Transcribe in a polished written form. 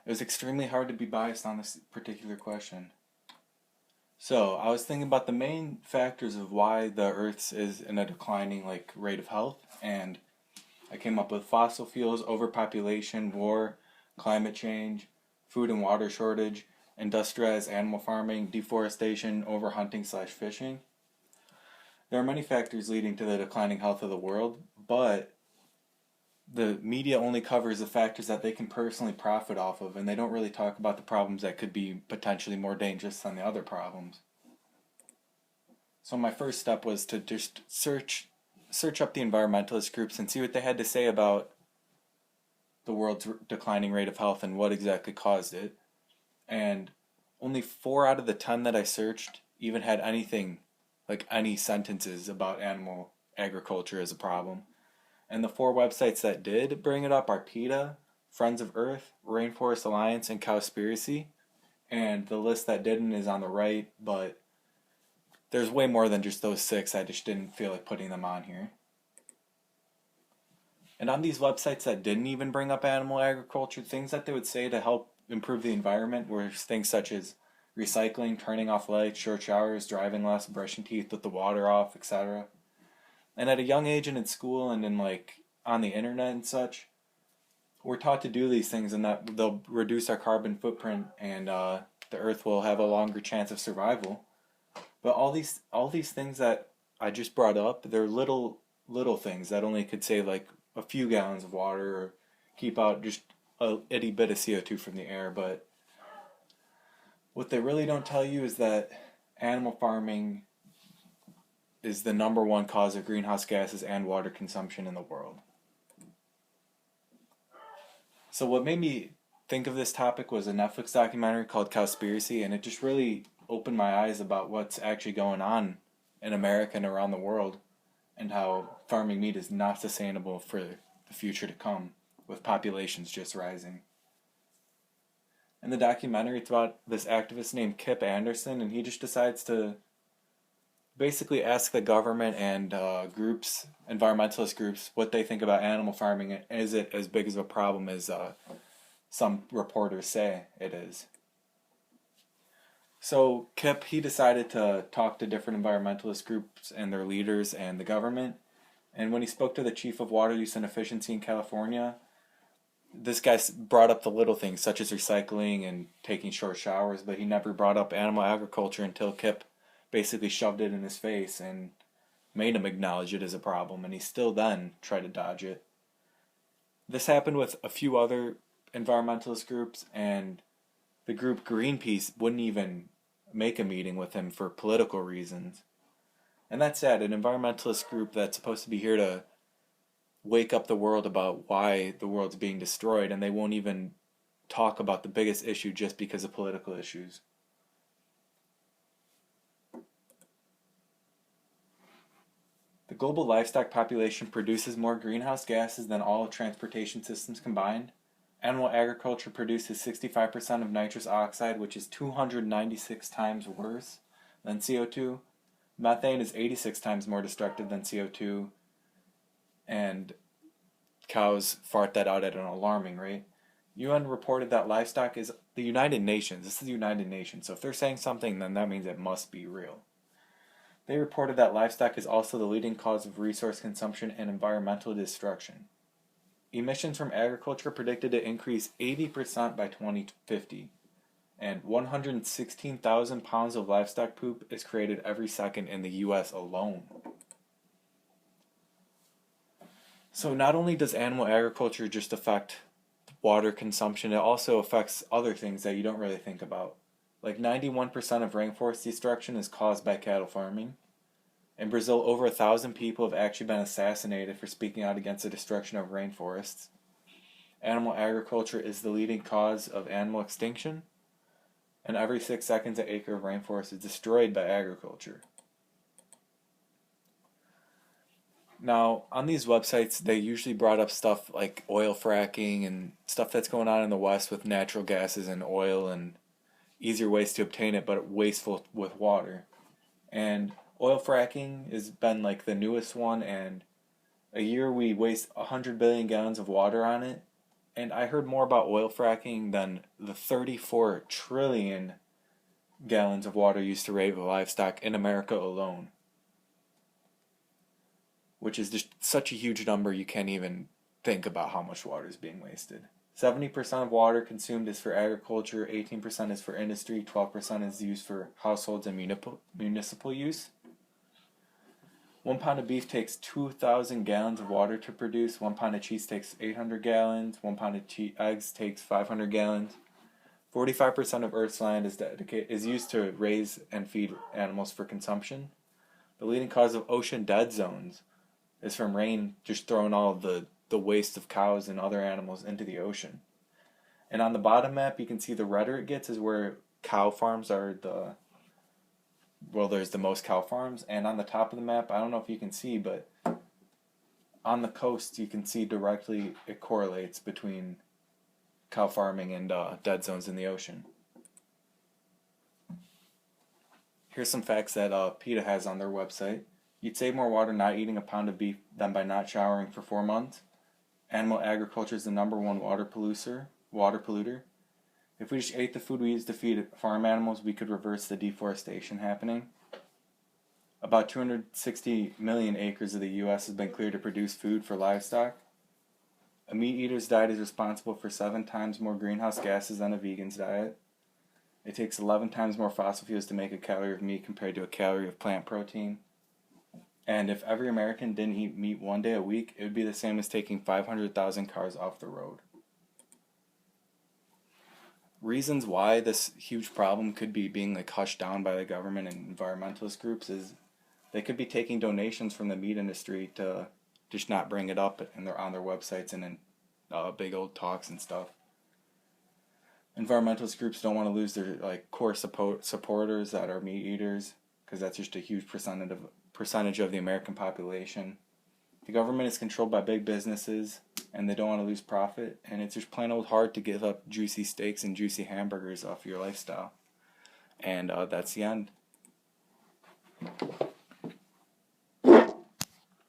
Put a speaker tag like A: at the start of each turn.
A: It was extremely hard to be biased on this particular question. So, I was thinking about the main factors of why the Earth's is in a declining rate of health, and I came up with fossil fuels, overpopulation, war, climate change, food and water shortage, industrialized animal farming, deforestation, overhunting slash fishing. There are many factors leading to the declining health of the world, but the media only covers the factors that they can personally profit off of, and they don't really talk about the problems that could be potentially more dangerous than the other problems. So my first step was to just search up the environmentalist groups and see what they had to say about the world's declining rate of health and what exactly caused it. And only 4 out of the 10 that I searched even had anything, like any sentences about animal agriculture as a problem. And the 4 websites that did bring it up are PETA, Friends of Earth, Rainforest Alliance, and Cowspiracy. And the list that didn't is on the right, but there's way more than just those 6. I just didn't feel like putting them on here. And on these websites that didn't even bring up animal agriculture, things that they would say to help improve the environment were things such as recycling, turning off lights, short showers, driving less, brushing teeth with the water off, etc. And at a young age and in school and in on the internet and such, we're taught to do these things and that they'll reduce our carbon footprint and the earth will have a longer chance of survival. But all these things that I just brought up, they're little things that only could save a few gallons of water or keep out just a itty bit of CO2 from the air. But what they really don't tell you is that animal farming is the number 1 cause of greenhouse gases and water consumption in the world. So what made me think of this topic was a Netflix documentary called Cowspiracy, and it just really opened my eyes about what's actually going on in America and around the world, and how farming meat is not sustainable for the future to come, with populations just rising. In the documentary, it's about this activist named Kip Anderson, and he just decides to basically ask the government and environmentalist groups, what they think about animal farming. Is it as big of a problem as some reporters say it is? So Kip, he decided to talk to different environmentalist groups and their leaders and the government. And when he spoke to the chief of water use and efficiency in California, this guy brought up the little things such as recycling and taking short showers, but he never brought up animal agriculture until Kip basically shoved it in his face and made him acknowledge it as a problem, and he still then tried to dodge it. This happened with a few other environmentalist groups, and the group Greenpeace wouldn't even make a meeting with him for political reasons. And that's sad, an environmentalist group that's supposed to be here to wake up the world about why the world's being destroyed, and they won't even talk about the biggest issue just because of political issues. The global livestock population produces more greenhouse gases than all transportation systems combined. Animal agriculture produces 65% of nitrous oxide, which is 296 times worse than CO2. Methane is 86 times more destructive than CO2. And cows fart that out at an alarming rate. UN reported that livestock is the United Nations. This is the United Nations. So if they're saying something, then that means it must be real. They reported that livestock is also the leading cause of resource consumption and environmental destruction. Emissions from agriculture predicted to increase 80% by 2050, and 116,000 pounds of livestock poop is created every second in the US alone. So not only does animal agriculture just affect water consumption, it also affects other things that you don't really think about. 91% of rainforest destruction is caused by cattle farming. In Brazil, over 1,000 people have actually been assassinated for speaking out against the destruction of rainforests. Animal agriculture is the leading cause of animal extinction, and every 6 seconds an acre of rainforest is destroyed by agriculture. Now, on these websites, they usually brought up stuff like oil fracking and stuff that's going on in the West with natural gases and oil and easier ways to obtain it, but wasteful with water. And oil fracking has been the newest one, and a year we waste 100 billion gallons of water on it, And I heard more about oil fracking than the 34 trillion gallons of water used to raise livestock in America alone, which is just such a huge number you can't even think about how much water is being wasted. 70% of water consumed is for agriculture, 18% is for industry, 12% is used for households and municipal use. 1 pound of beef takes 2,000 gallons of water to produce. 1 pound of cheese takes 800 gallons. 1 pound of eggs takes 500 gallons. 45% of Earth's land is used to raise and feed animals for consumption. The leading cause of ocean dead zones is from rain just throwing all of the waste of cows and other animals into the ocean. And on the bottom map, you can see the redder it gets is where cow farms are there's the most cow farms. And on the top of the map, I don't know if you can see, but on the coast, you can see directly it correlates between cow farming and dead zones in the ocean. Here's some facts that PETA has on their website. You'd save more water not eating a pound of beef than by not showering for 4 months. Animal agriculture is the #1 water polluter. If we just ate the food we use to feed farm animals, we could reverse the deforestation happening. About 260 million acres of the U.S. has been cleared to produce food for livestock. A meat eater's diet is responsible for 7 times more greenhouse gases than a vegan's diet. It takes 11 times more fossil fuels to make a calorie of meat compared to a calorie of plant protein. And if every American didn't eat meat 1 day a week, it would be the same as taking 500,000 cars off the road. Reasons why this huge problem could be being hushed down by the government and environmentalist groups is they could be taking donations from the meat industry to just not bring it up on their websites and in big old talks and stuff. Environmentalist groups don't want to lose their core supporters that are meat eaters, because that's just a huge percentage of the American population. The government is controlled by big businesses, and they don't want to lose profit, and it's just plain old hard to give up juicy steaks and juicy hamburgers off your lifestyle. And that's the end.